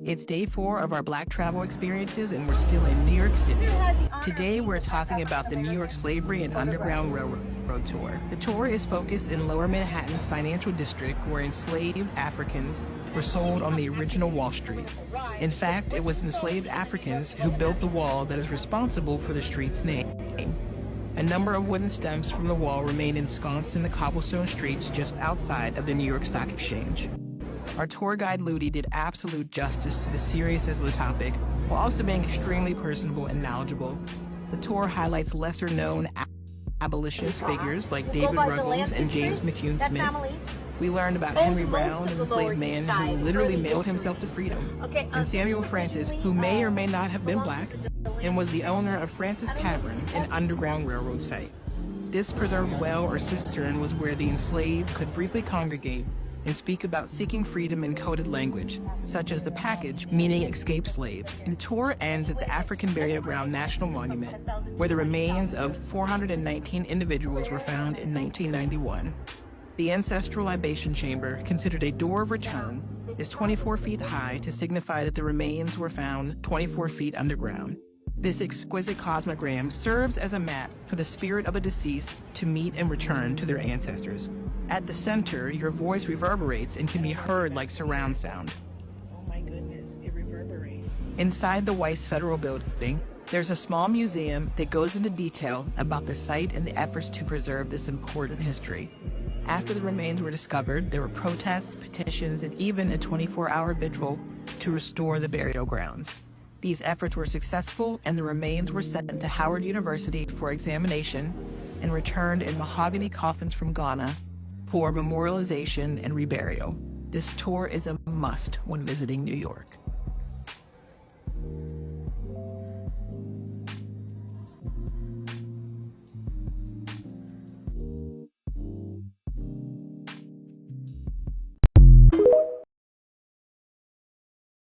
It's day 4 of our Black travel experiences, and we're still in New York City. Today, we're talking about the New York Slavery and Underground Railroad Tour. The tour is focused in Lower Manhattan's financial district, where enslaved Africans were sold on the original Wall Street. In fact, it was enslaved Africans who built the wall that is responsible for the street's name. A number of wooden stumps from the wall remain ensconced in the cobblestone streets just outside of the New York Stock Exchange. Our tour guide Ludi did absolute justice to the seriousness of the topic, while also being extremely personable and knowledgeable. The tour highlights lesser-known abolitionist figures like David Ruggles and James McCune Smith. We learned about Henry Brown, an enslaved man who literally mailed himself to freedom, and Samuel Francis, who may or may not have been black, and was the owner of Francis Tavern, an Underground Railroad site. This preserved well or cistern was where the enslaved could briefly congregate and speak about seeking freedom in coded language, such as the package, meaning escaped slaves. The tour ends at the African Burial Ground National Monument, where the remains of 419 individuals were found in 1991. The ancestral libation chamber, considered a door of return, is 24 feet high to signify that the remains were found 24 feet underground. This exquisite cosmogram serves as a map for the spirit of the deceased to meet and return to their ancestors. At the center, your voice reverberates and can be heard like surround sound. Oh my goodness, it reverberates. Inside the Weiss Federal Building, there's a small museum that goes into detail about the site and the efforts to preserve this important history. After the remains were discovered, there were protests, petitions, and even a 24-hour vigil to restore the burial grounds. These efforts were successful, and the remains were sent to Howard University for examination and returned in mahogany coffins from Ghana for memorialization and reburial. This tour is a must when visiting New York.